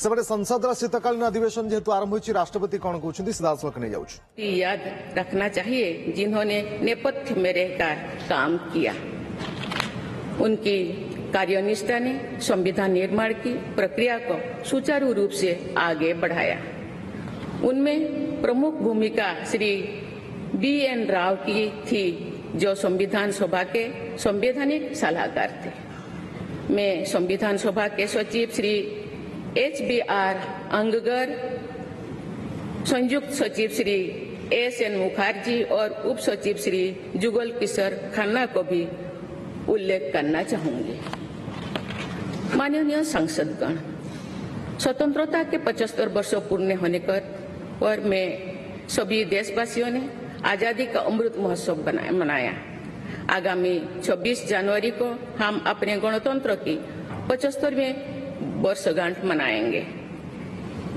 सेपटे संसद शीतकालीन अधिवेशन जेहेतु आरंभ होती राष्ट्रपति कौन कहते सीधासख नहीं जाऊँ याद रखना चाहिए जिन्होंने नेपथ्य में रहकर काम किया। उनकी कार्यनिष्ठा ने संविधान निर्माण की प्रक्रिया को सुचारू रूप से आगे बढ़ाया। उनमें प्रमुख भूमिका श्री BN राव की थी, जो संविधान सभा के संवैधानिक सलाहकार थे। मैं संविधान सभा के सचिव श्री HBR अंगगर, संयुक्त सचिव श्री SN मुखर्जी और उप सचिव श्री जुगल किशोर खन्ना को भी उल्लेख करना चाहूंगी। माननीय सांसदगण, स्वतंत्रता के 75 वर्ष पूर्ण होने पर मैं सभी देशवासियों ने आजादी का अमृत महोत्सव मनाया। आगामी 26 जनवरी को हम अपने गणतंत्र की 75वें वर्षगांठ मनाएंगे।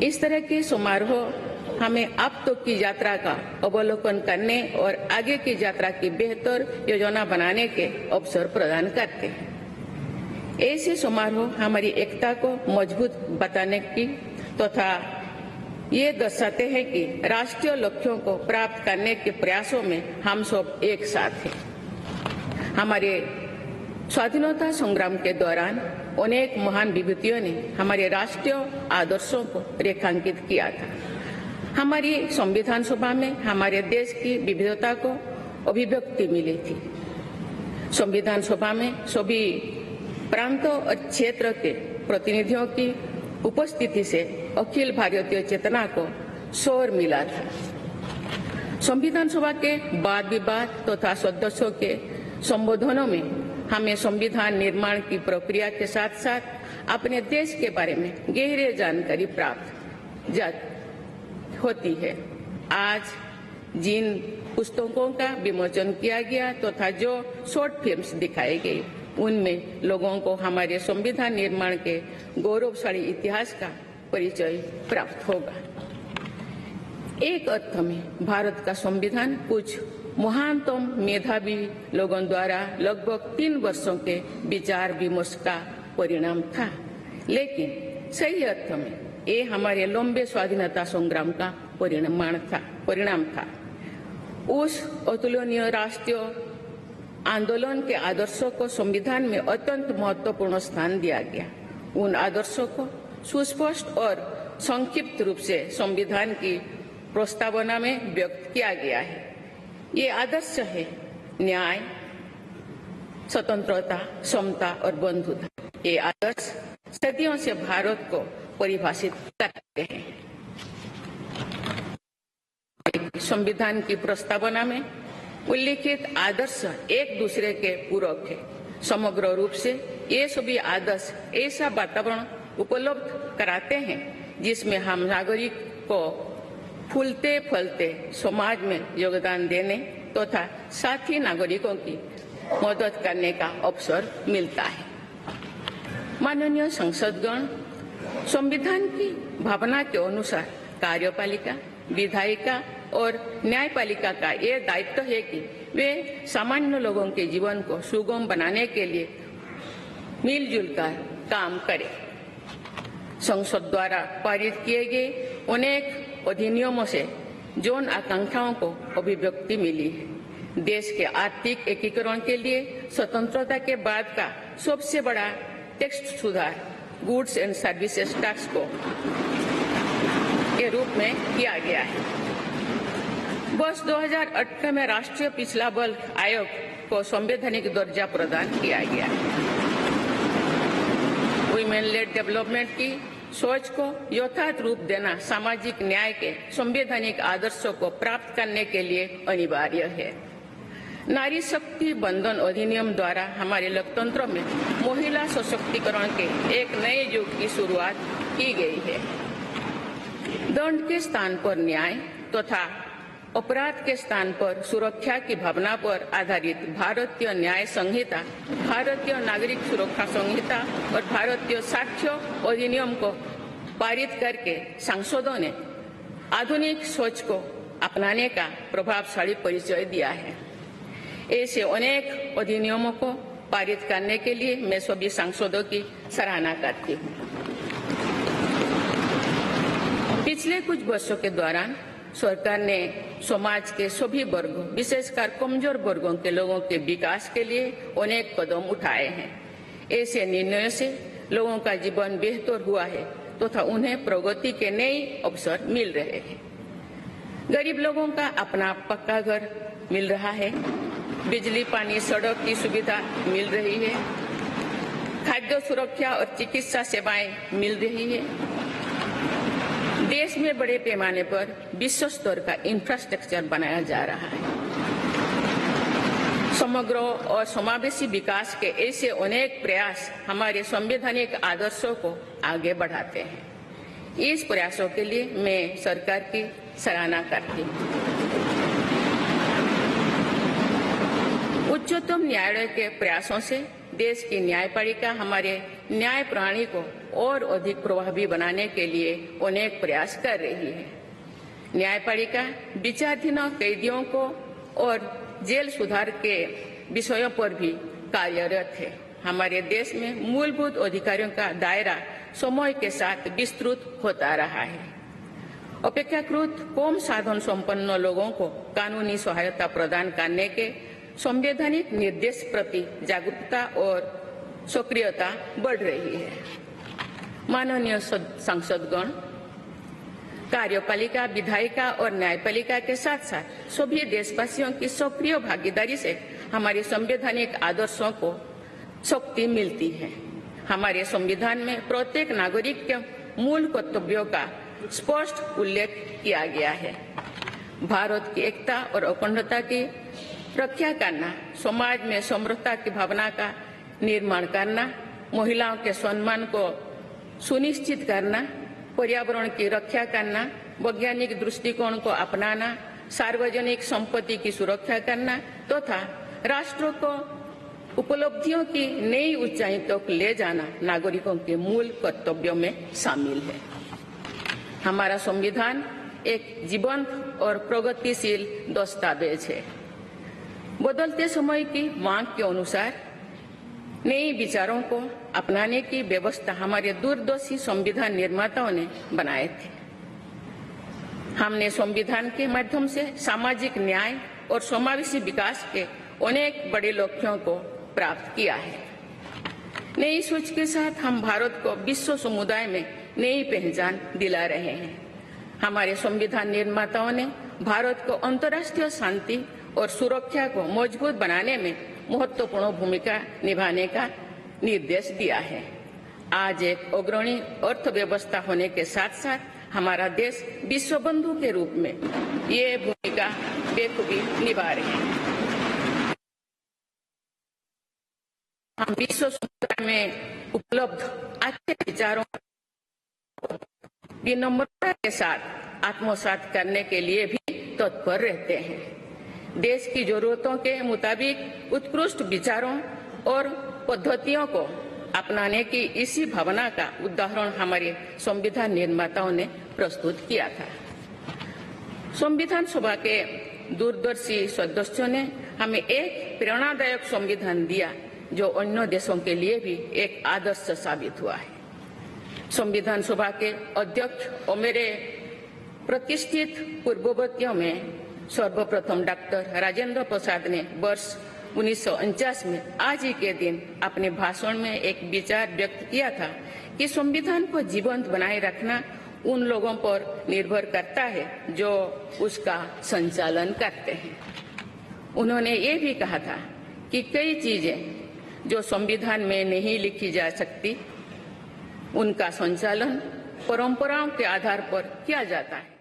इस तरह के समारोह हमें अब तक की यात्रा का अवलोकन करने और आगे की यात्रा की बेहतर योजना बनाने के अवसर प्रदान करते हैं। ऐसे समारोह हमारी एकता को मजबूत बताने की तथा ये दर्शाते हैं कि राष्ट्रीय लक्ष्यों को प्राप्त करने के प्रयासों में हम सब एक साथ हैं। हमारे स्वाधीनता संग्राम के दौरान अनेक महान विभूतियों ने हमारे राष्ट्रीय आदर्शों को रेखांकित किया था। हमारी संविधान सभा में हमारे देश की विविधता को अभिव्यक्ति मिली थी। संविधान सभा में सभी प्रांतों और क्षेत्र के प्रतिनिधियों की उपस्थिति से अखिल भारतीय चेतना को शोर मिला था। संविधान सभा के वाद विवाद तथा सदस्यों के संबोधनों में हमें संविधान निर्माण की प्रक्रिया के साथ साथ अपने देश के बारे में गहरी जानकारी प्राप्त होती है। आज जिन पुस्तकों का विमोचन किया गया तथा जो शॉर्ट फिल्म्स दिखाई गई, उनमें लोगों को हमारे संविधान निर्माण के गौरवशाली इतिहास का परिचय प्राप्त होगा। एक अर्थ में भारत का संविधान कुछ महानतम मेधावी लोगों द्वारा लगभग 3 वर्षों के विचार विमर्श का परिणाम था, लेकिन सही अर्थ में ये हमारे लंबे स्वाधीनता संग्राम का परिणाम था। उस अतुलनीय राष्ट्रीय आंदोलन के आदर्शों को संविधान में अत्यंत महत्वपूर्ण स्थान दिया गया। उन आदर्शों को सुस्पष्ट और संक्षिप्त रूप से संविधान की प्रस्तावना में व्यक्त किया गया है। ये आदर्श है न्याय, स्वतंत्रता, समता और बंधुता। ये आदर्श सदियों से भारत को परिभाषित करते हैं। संविधान की प्रस्तावना में उल्लिखित आदर्श एक दूसरे के पूरक है। समग्र रूप से ये सभी आदर्श ऐसा वातावरण उपलब्ध कराते हैं जिसमें हम नागरिक को फूलते फलते समाज में योगदान देने तथा साथी नागरिकों की मदद करने का अवसर मिलता है। माननीय संसदगण, संविधान की भावना के अनुसार कार्यपालिका, विधायिका और न्यायपालिका का ये दायित्व है कि वे सामान्य लोगों के जीवन को सुगम बनाने के लिए मिलजुल कर काम करें। संसद द्वारा पारित किए गए अनेक अधिनियमों से जन आकांक्षाओं को अभिव्यक्ति मिली है। देश के आर्थिक एकीकरण के लिए स्वतंत्रता के बाद का सबसे बड़ा टैक्स सुधार गुड्स एंड सर्विसेज टैक्स को के रूप में किया गया है। वर्ष 2018 में राष्ट्रीय पिछड़ा वर्ग आयोग को संवैधानिक दर्जा प्रदान किया गया है। वुमेन लेड डेवलपमेंट की सोच को यथार्थ रूप देना सामाजिक न्याय के संवैधानिक आदर्शों को प्राप्त करने के लिए अनिवार्य है। नारी शक्ति बंधन अधिनियम द्वारा हमारे लोकतंत्र में महिला सशक्तिकरण के एक नए युग की शुरुआत की गई है। दंड के स्थान पर न्याय तथा अपराध के स्थान पर सुरक्षा की भावना पर आधारित भारतीय न्याय संहिता, भारतीय नागरिक सुरक्षा संहिता और भारतीय साक्ष्य अधिनियम को पारित करके सांसदों ने आधुनिक सोच को अपनाने का प्रभावशाली परिचय दिया है। ऐसे अनेक अधिनियमों को पारित करने के लिए मैं सभी सांसदों की सराहना करती हूँ। पिछले कुछ वर्षों के दौरान सरकार ने समाज के सभी वर्गों, विशेषकर कमजोर वर्गों के लोगों के विकास के लिए अनेक कदम उठाए हैं। ऐसे निर्णयों से लोगों का जीवन बेहतर हुआ है तथा उन्हें प्रगति के नए अवसर मिल रहे हैं। गरीब लोगों का अपना पक्का घर मिल रहा है, बिजली, पानी, सड़क की सुविधा मिल रही है, खाद्य सुरक्षा और चिकित्सा सेवाएं मिल रही है। देश में बड़े पैमाने पर विश्व स्तर का इंफ्रास्ट्रक्चर बनाया जा रहा है। समग्र और समावेशी विकास के ऐसे अनेक प्रयास हमारे संवैधानिक आदर्शों को आगे बढ़ाते हैं। इस प्रयासों के लिए मैं सरकार की सराहना करती हूँ। उच्चतम न्यायालय के प्रयासों से देश की न्यायपालिका हमारे न्याय प्रणाली को और अधिक प्रभावी बनाने के लिए अनेक प्रयास कर रही है। न्यायपालिका विचाराधीन कैदियों को और जेल सुधार के विषयों पर भी कार्यरत है। हमारे देश में मूलभूत अधिकारों का दायरा समय के साथ विस्तृत होता रहा है। अपेक्षाकृत कम साधन संपन्न लोगों को कानूनी सहायता प्रदान करने के संवैधानिक निर्देश प्रति जागरूकता और सक्रियता बढ़ रही है। माननीय सांसदगण, कार्यपालिका, विधायिका और न्यायपालिका के साथ साथ सभी देशवासियों की सक्रिय भागीदारी से हमारे संवैधानिक आदर्शों को शक्ति मिलती है। हमारे संविधान में प्रत्येक नागरिक के मूल कर्तव्यों का स्पष्ट उल्लेख किया गया है। भारत की एकता और अखंडता की रक्षा करना, समाज में समृद्धता की भावना का निर्माण करना, महिलाओं के सम्मान को सुनिश्चित करना, पर्यावरण की रक्षा करना, वैज्ञानिक दृष्टिकोण को अपनाना, सार्वजनिक संपत्ति की सुरक्षा करना तथा राष्ट्र को उपलब्धियों की नई ऊंचाई तक ले जाना नागरिकों के मूल कर्तव्यों में शामिल है। हमारा संविधान एक जीवंत और प्रगतिशील दस्तावेज है। बदलते समय की मांग के अनुसार नए विचारों को अपनाने की व्यवस्था हमारे दूरदर्शी संविधान निर्माताओं ने बनाए थे। हमने संविधान के माध्यम से सामाजिक न्याय और समावेशी विकास के अनेक बड़े लक्ष्यों को प्राप्त किया है। नई सोच के साथ हम भारत को विश्व समुदाय में नई पहचान दिला रहे हैं। हमारे संविधान निर्माताओं ने भारत को अंतर्राष्ट्रीय शांति और सुरक्षा को मजबूत बनाने में महत्वपूर्ण भूमिका निभाने का निर्देश दिया है। आज एक अग्रणी अर्थव्यवस्था होने के साथ साथ हमारा देश विश्व बंधु के रूप में ये भूमिका बेखूबी निभा रहे हैं। हम विश्व समुदाय में उपलब्ध अच्छे विचारों विनम्रता के साथ आत्मसात करने के लिए भी तत्पर रहते हैं। देश की जरूरतों के मुताबिक उत्कृष्ट विचारों और पद्धतियों को अपनाने की इसी भावना का उदाहरण हमारे संविधान निर्माताओं ने प्रस्तुत किया था। संविधान सभा के दूरदर्शी सदस्यों ने हमें एक प्रेरणादायक संविधान दिया जो अन्य देशों के लिए भी एक आदर्श साबित हुआ है। संविधान सभा के अध्यक्ष और मेरे प्रतिष्ठित पूर्ववर्तियों में सर्वप्रथम डॉक्टर राजेंद्र प्रसाद ने वर्ष 1949 में आज ही के दिन अपने भाषण में एक विचार व्यक्त किया था कि संविधान को जीवंत बनाए रखना उन लोगों पर निर्भर करता है जो उसका संचालन करते हैं। उन्होंने ये भी कहा था कि कई चीजें जो संविधान में नहीं लिखी जा सकती, उनका संचालन परंपराओं के आधार पर किया जाता है।